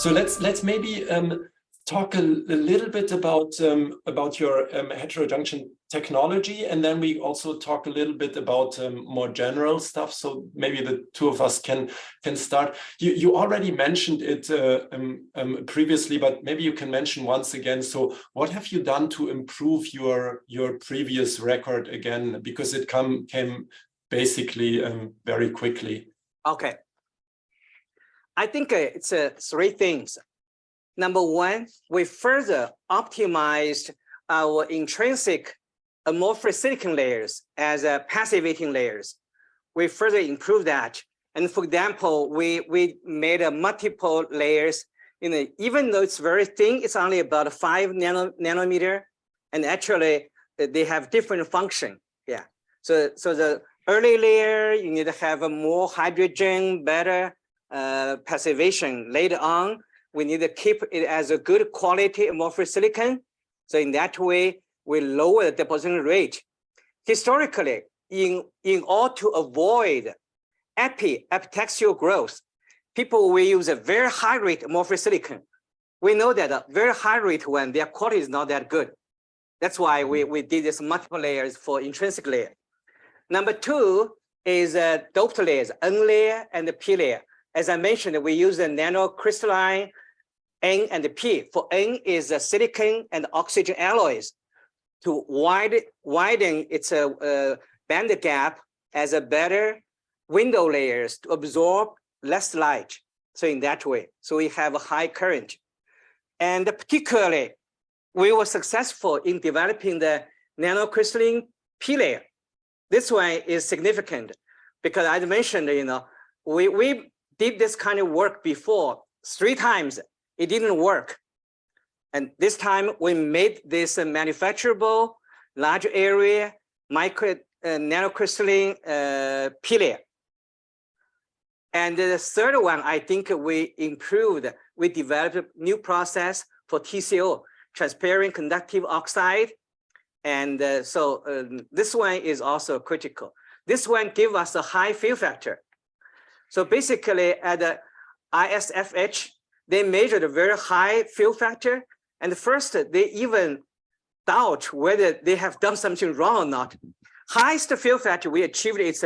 So let's maybe talk a little bit about your heterojunction technology, and then we also talk a little bit about more general stuff. So maybe the two of us can start. You already mentioned it previously, but maybe you can mention once again. So what have you done to improve your previous record again? Because it came basically very quickly. Okay. I think it's three things. Number one, we further optimized our intrinsic amorphous silicon layers as passivating layers. We further improved that. And for example, we made multiple layers. Even though it's very thin, it's only about 5 nanometer, and actually they have different function. Yeah. So the early layer, you need to have a more hydrogen, better passivation. Later on, we need to keep it as a good quality amorphous silicon. So in that way, we lower the deposition rate. Historically, in order to avoid epitaxial growth, people will use a very high rate amorphous silicon. We know that a very high rate one, their quality is not that good. That's why we did this multiple layers for intrinsic layer. Number two is doped layers, N layer and the P layer. As I mentioned, we use the nanocrystalline N and the P. For N is the silicon and oxygen alloys to widen its band gap as a better window layers to absorb less light. So in that way, so we have a high current. And particularly, we were successful in developing the nanocrystalline P layer. This one is significant because I mentioned, we did this kind of work before 3 times. It didn't work. And this time we made this manufacturable, large area, nanocrystalline P layer. And the third one, I think we improved. We developed a new process for TCO, transparent conductive oxide. And this one is also critical. This one gives us a high fill factor. So basically at the ISFH, they measured a very high fill factor. And first, they even doubt whether they have done something wrong or not. Highest fill factor we achieved is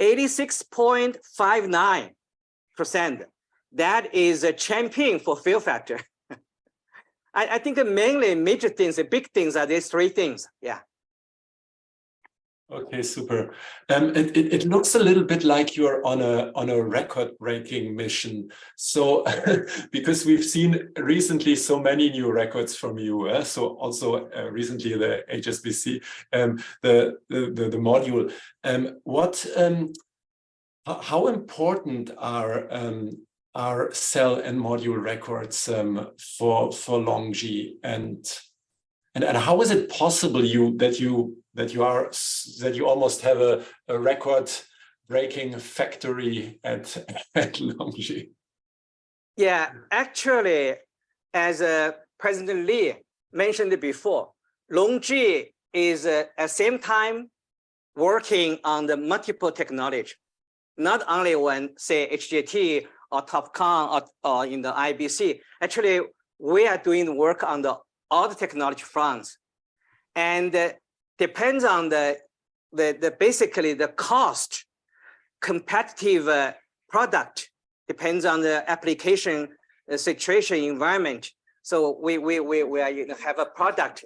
86.59%. That is a champion for fill factor. I think mainly major things, the big things are these 3 things. Yeah. Okay, super. It looks a little bit like you're on a record-breaking mission. So because we've seen recently so many new records from you. So also recently the HSBC, the module. How important are cell and module records for LONGi, and how is it possible that you almost have a record-breaking factory at LONGi? Yeah, actually, as President Lee mentioned before, LONGi is at the same time working on the multiple technology, not only when say HJT or TOPCon or in the IBC. Actually, we are doing work on all the technology fronts, and depends on basically the cost, competitive product depends on the application situation environment. So we are have a product,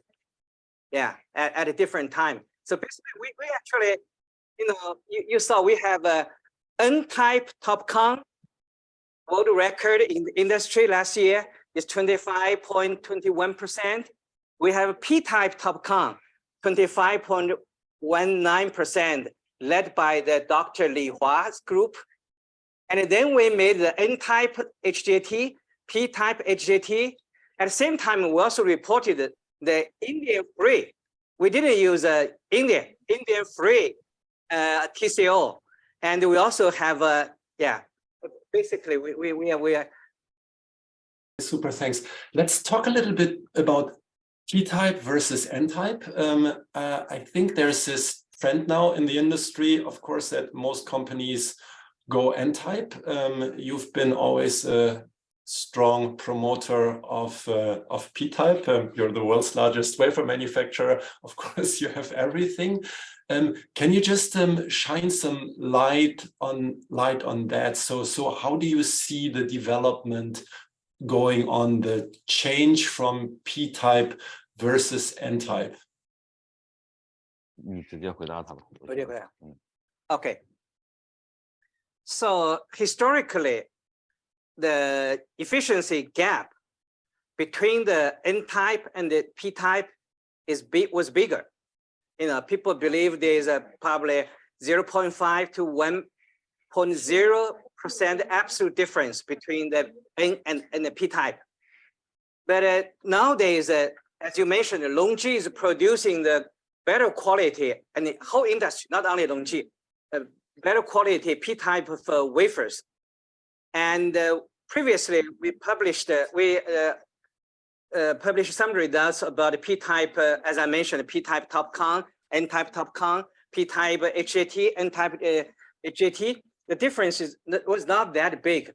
yeah, at a different time. So basically, we actually, you saw we have a N-type TOPCon world record in the industry last year is 25.21%. We have a P-type TOPCon, 25.19%, led by the Dr. Li Hua's group. And then we made the N-type HJT, P-type HJT. At the same time, we also reported the Indian free. We didn't use Indian free TCO. And we also have basically we are. Super, thanks. Let's talk a little bit about P-type versus N-type. I think there's this trend now in the industry, of course, that most companies go N-type. You've been always strong promoter of P-type. You're the world's largest wafer manufacturer. Of course, you have everything. Can you just shine some light on that? So how do you see the development going on, the change from P-type versus N-type? Okay. So historically, the efficiency gap between the N-type and the P-type was bigger. People believe there's probably 0.5 to 1.0% absolute difference between the N and the P-type. But nowadays, as you mentioned, LONGi is producing the better quality, and the whole industry, not only LONGi, better quality P-type for wafers. And previously, we published some results about the P-type, as I mentioned, P-type TOPCon, N-type TOPCon, P-type HJT, N-type HJT. The difference was not that big,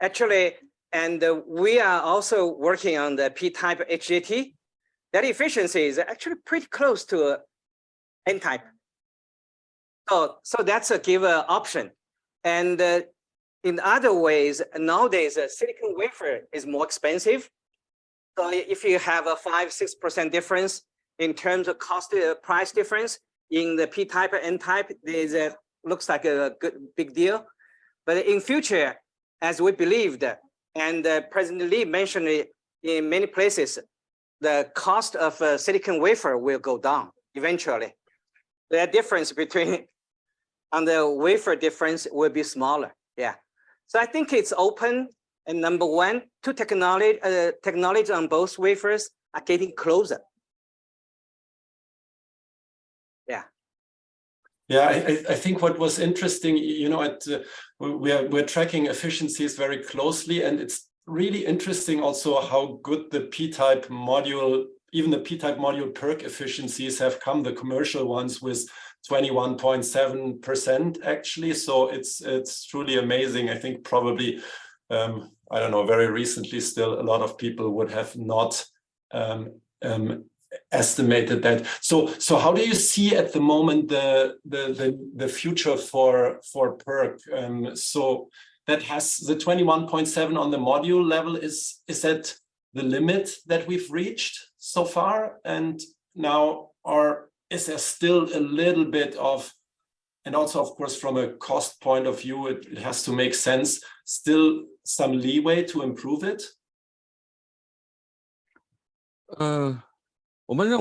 actually. And we are also working on the P-type HJT. That efficiency is actually pretty close to N-type. So that's a given option. And in other ways, nowadays, silicon wafer is more expensive. So if you have a 5-6% difference in terms of cost price difference in the P-type and N-type, looks like a big deal. But in future, as we believed, and President Lee mentioned it in many places, the cost of silicon wafer will go down eventually. The difference between on the wafer difference will be smaller. Yeah. So I think it's open. And number one, two technology on both wafers are getting closer. Yeah. Yeah, I think what was interesting, we're tracking efficiencies very closely, and it's really interesting also how good the P-type module, even the P-type module PERC efficiencies have come, the commercial ones with 21.7% actually. So it's truly amazing. I think probably, I don't know, very recently still a lot of people would have not estimated that. So how do you see at the moment the future for PERC? So that has the 21.7 on the module level, is that the limit that we've reached so far? And now, or is there still a little bit of, and also of course from a cost point of view, it has to make sense, still some leeway to improve it? We believe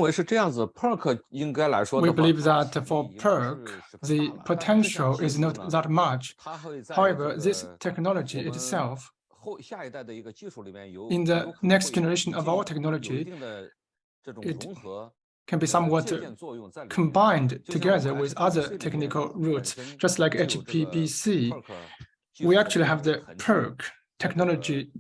that for PERC, the potential is not that much. However, this technology itself, in the next generation of our technology, it can be somewhat combined together with other technical routes, just like HPBC. We actually have the PERC technology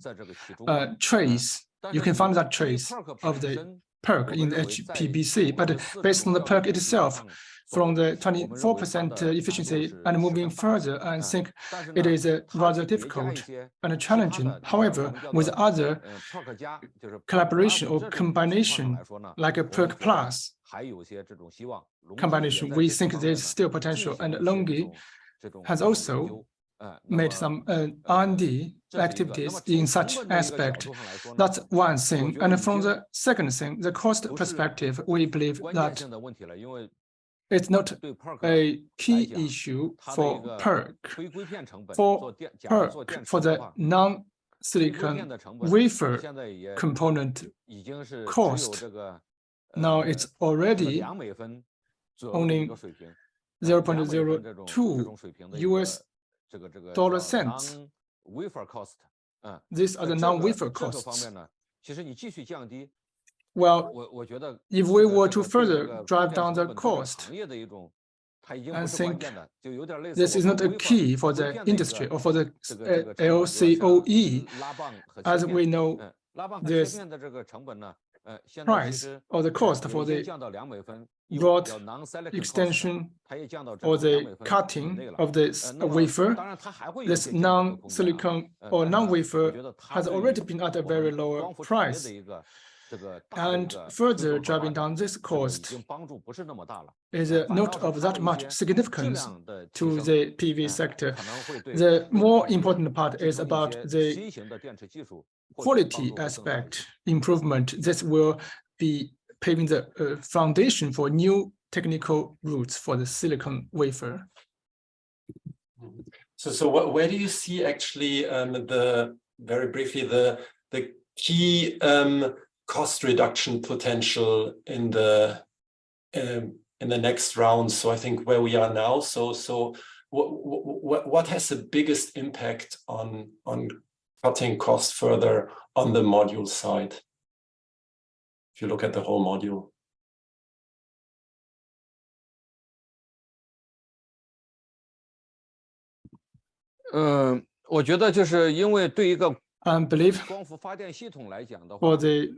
trace. You can find that trace of the PERC in the HPBC, but based on the PERC itself, from the 24% efficiency and moving further, I think it is rather difficult and challenging. However, with other collaboration or combination, like a PERC plus combination, we think there's still potential. And LONGi has also made some R&D activities in such aspect. That's one thing. And from the second thing, the cost perspective, we believe that it's not a key issue for PERC. For PERC, for the non-silicon wafer component cost, now it's already only 0.02 US dollar cents. These are the non-wafer costs. Well, if we were to further drive down the cost, I think this is not a key for the industry or for the LCOE. As we know, there's price or the cost for the rod extension or the cutting of this wafer, this non-silicon or non-wafer has already been at a very low price. And further driving down this cost is not of that much significance to the PV sector. The more important part is about the quality aspect improvement. This will be paving the foundation for new technical routes for the silicon wafer. So where do you see actually very briefly the key cost reduction potential in the next round? So I think where we are now. So what has the biggest impact on cutting costs further on the module side, if you look at the whole module? I believe for the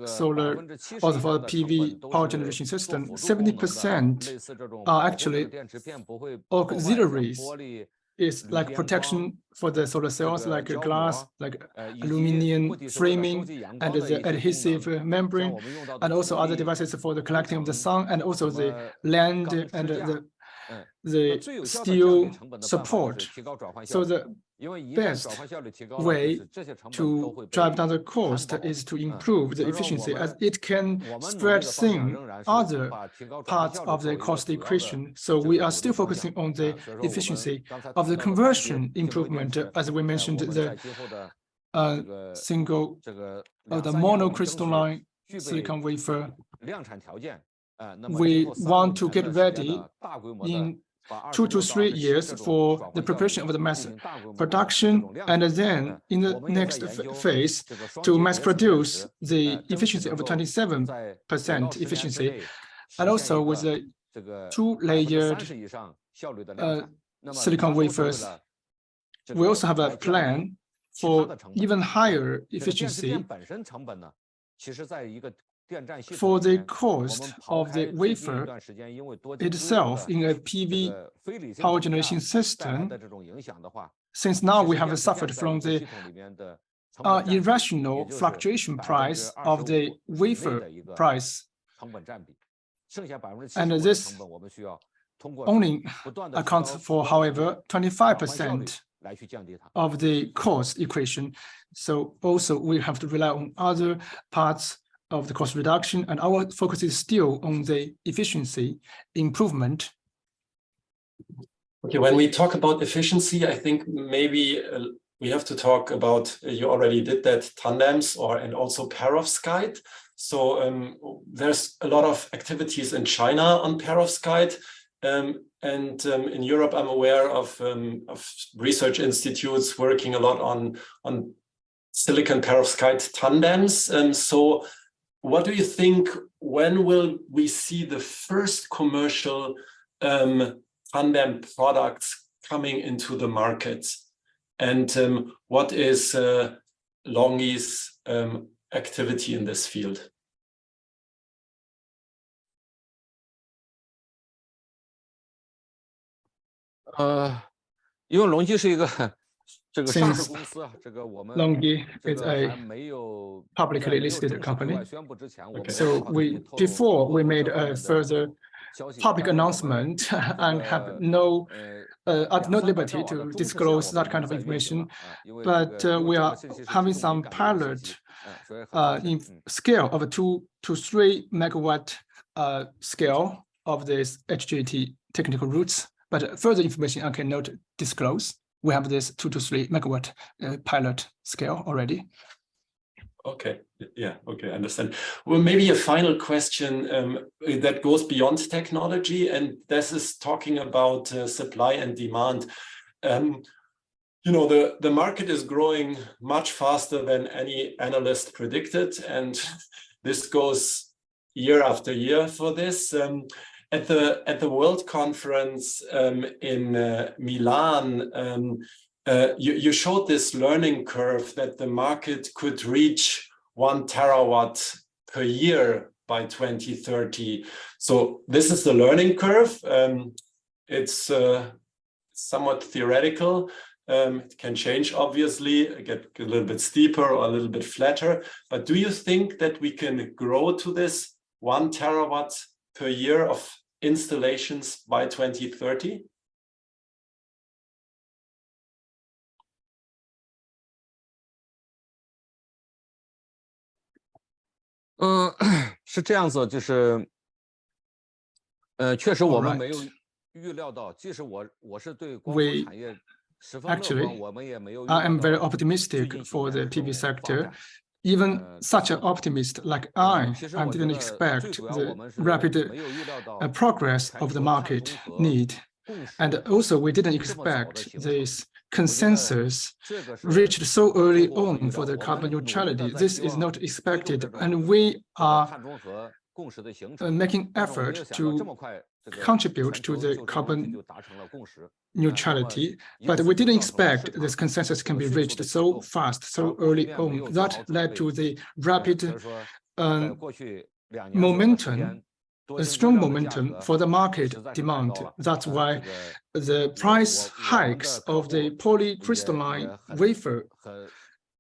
solar or for the PV power generation system, 70% are actually auxiliaries. Is like protection for the solar cells, like glass, like aluminum framing, and the adhesive membrane, and also other devices for the collecting of the sun, and also the land and the steel support. So the best way to drive down the cost is to improve the efficiency, as it can spread thin other parts of the cost equation. So we are still focusing on the efficiency of the conversion improvement, as we mentioned, the single or the monocrystalline silicon wafer. We want to get ready in 2 to 3 years for the preparation of the mass production, and then in the next phase to mass produce the efficiency of 27% efficiency, and also with the 2-layered silicon wafers. We also have a plan for even higher efficiency. For the cost of the wafer itself in a PV power generation system, since now we have suffered from the irrational fluctuation price of the wafer price, and this only accounts for, however, 25% of the cost equation. So also we have to rely on other parts of the cost reduction, and our focus is still on the efficiency improvement. Okay, when we talk about efficiency, I think maybe we have to talk about, you already did that, tandems and also perovskite. So there's a lot of activities in China on perovskite, and in Europe I'm aware of research institutes working a lot on silicon perovskite tandems. So what do you think, when will we see the first commercial tandem products coming into the market? And what is LONGi's activity in this field? Since LONGi is a publicly listed company, so before we made a further public announcement and have no liberty to disclose that kind of information, but we are having some pilot in scale of a 2 to 3 megawatt scale of this HJT technical routes, but further information I cannot disclose. We have this 2 to 3 megawatt pilot scale already. Okay, yeah, okay, I understand. Well, maybe a final question that goes beyond technology, and this is talking about supply and demand. You know, the market is growing much faster than any analyst predicted, and this goes year after year for this. At the World Conference in Milan, you showed this learning curve that the market could reach 1 terawatt per year by 2030. So this is the learning curve. It's somewhat theoretical. It can change, obviously, get a little bit steeper or a little bit flatter. But do you think that we can grow to this 1 terawatt per year of installations by 2030?是这样子，就是确实我们 Alright. 没有预料到，即使我是对光 We 伏产业十分乐 actually, 观，我们也没有预 I 料 am very 到 optimistic 最近几 for 年 the 这 PV 种发 sector. 展。 Even such an optimist like I 其实我觉 didn't 得最 expect 主要 the 我们是 rapid 没有预料到 progress 全 of the 球碳 market 中和 need. 共识 And also, we didn't 这么早的 expect 形成。 this 我觉得 consensus 这个是 reached so 出 early 乎我们 on 预 for 料， the 我 carbon 们努力 neutrality. 的在 This 希 is 望 not 推动 expected, 这种 and we 这个 are 碳中和共识的形成。 making 但是我没 effort 有想到这 to 么快，这个 contribute 全 to 球 the 就这么 carbon 就达成了共识。 neutrality, 一 but 次 we 就 didn't 造成了市 expect 场 this consensus 这 can 个 be 迅速 reached 的启 so 动， fast, 而 so 供应 early 链没 on. 有做 That 好准 led 备。 to the 所 rapid 以说在过去2年左右的时间， momentum, 多 a 晶 strong 硅料的价 momentum 格 for the market 实在是太 demand. 高了。 That's why 这个 the price 我们 hikes 的客 of the 户 polycrystalline 也 wafer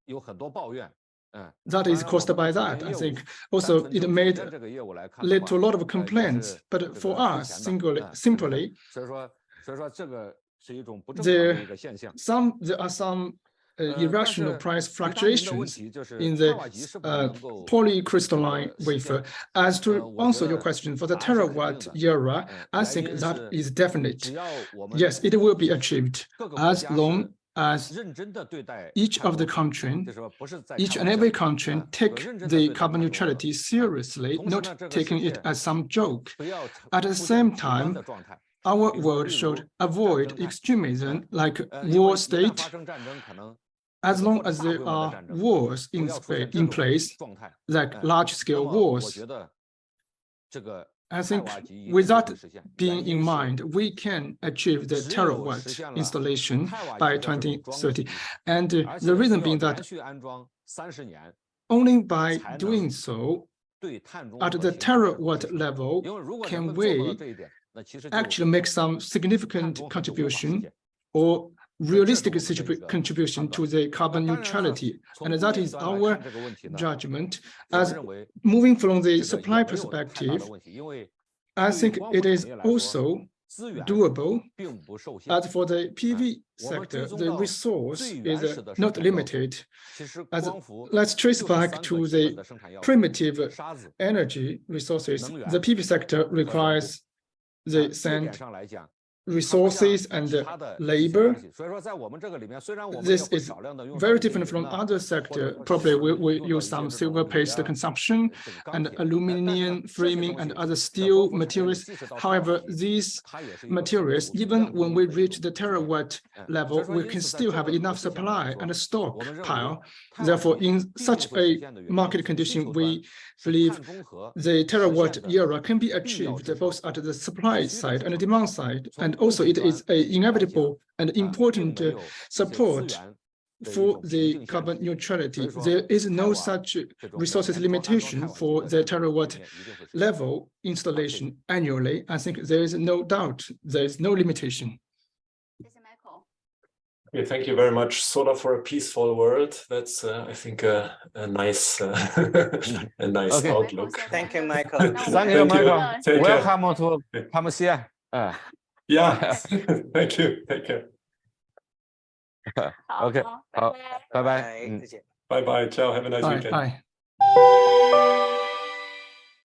有很多抱怨。 that 当 is 然我 caused 们的 by 组 that. 件 I 业务 think 单 also 纯 it 就组 made 件这个业务来看的 led to 话 a lot of 也 complaints, 是 but 这 for 个亏 us, 钱的。 simply, 所以说这个是一种不正常的一 there 个现象。 there are some 但 irrational 是 price 回答您的问 fluctuations 题就是 in 千 the 瓦级是不是能够 polycrystalline 这个实 wafer. 现？ As to 我 answer 觉 your 得 question, for the 答案是肯定 terawatt 的。 era, I 原 think 因 that 是 is definite. 只要我们 Yes, it will be achieved 各个国 as 家 long 是 as 认真的对待 each 碳 of the 中和， 就 country, 是说不是在 each 开 and 玩笑， every country 有 take 认真的 the 对待 carbon 碳中和。 neutrality seriously, 同时 not 呢，这个世 taking it 界 as some joke. 不要 At the 出现 same 极端 time, 的状态， our 比如说 world 例 should 如战 avoid 争态。 extremism like 因为 war 一旦 state. 发生战争，可能 As 这个 long 或者 as 大 there 规模的 are 战争， wars 不 in 要出现这 in 种 place, 状态。 like 那 large-scale 么 wars, 我觉得这个 I 太 think 瓦级一定 with 就 that 会实现。 being 原 in 因是 mind, we can achieve the 只有 terawatt 实现了 installation 太瓦 by 级的这种装 2030. 机， And 而 the 且需 reason 要 being 连 that 续安装30年， only by 才 doing 能 so 对碳中 at 和 the 形成这种 terawatt 支撑。 level 因为如果人 can 们做不到 we 这一点，那其实就 actually make some 碳 significant 中和就无法实 contribution 现。 or 这是 realistic 我们的一个 contribution 判 to 断。 the carbon 当然了， neutrality. 从 And 供 that 应 is 端来 our 看这个问题呢， judgment. 我们 As 认为 moving from the 这个也 supply 没有太大 perspective, 的问题，因为 I 对于 think 光 it 伏 is 产业来说， also 资源 doable. 并不受限。 As for the PV 我们追 sector, 踪 the 到 resource 最 is 原始的生 not 产要素， limited. 其实 As 光伏 let's trace 就是 back 3 to 个基本 the 的生产要素： primitive 沙子、 energy resources, 能 the 源 PV sector 和人工。 requires the 这点 sand 上来讲， resources 它不 and 像其他的一些 labor. 东西。所以说，在我们这个里面，虽然我们也 This 会 is 少量的用到 very 一些 different 银 from 呐， other 或者 sector. 或 Probably 者 we 用到 use 一些 some 这种 silver 铝 paste 啊， consumption 这个钢 and 铁。但是 aluminum 这些 framing 东 and 西 other 在 steel 光伏产业里， materials. 即使到太瓦 However, 级， these 它也是一个 materials, 有 even 量 when 供 we 应的一 reach 种 the 资源。 terawatt 所以 level, 说， we 因 can 此在 still 这 have 个 enough 逻辑上来 supply 说， and 我们认为 stockpile. 太瓦 Therefore, 级 in 必定 such 会实 a 现的原因， market 从需 condition, 求端 we 是 believe 碳中和 the 实 terawatt 现的 era can be 必要 achieved 之上， both at the 必 supply 须的 side 之 and the 上。 demand side. 从 And 供 also, 给 it 端 is a 来讲， inevitable and 并 important 没有一些资 support 源的一 for 种瓶 the 颈限 carbon 制。所 neutrality. 以说， There is 太 no 瓦 such 这种每 resources 年装安装太 limitation 瓦级 for 的 the 这种 terawatt 局面一定会实现。 level installation annually. I think there is no doubt, there is no limitation. 谢谢 Michael。 Okay, thank you very much. Solar for a peaceful world. That's, I think, a nice, a nice Okay. outlook. Thank you, Michael. Thank you, Thank you. Michael. Take care. Welcome to TOPCon. Yeah. Thank you. Take care. 好 OK， 好，好，拜拜。拜拜。拜，再见。 Bye bye. Ciao. Have a nice Bye, weekend. bye.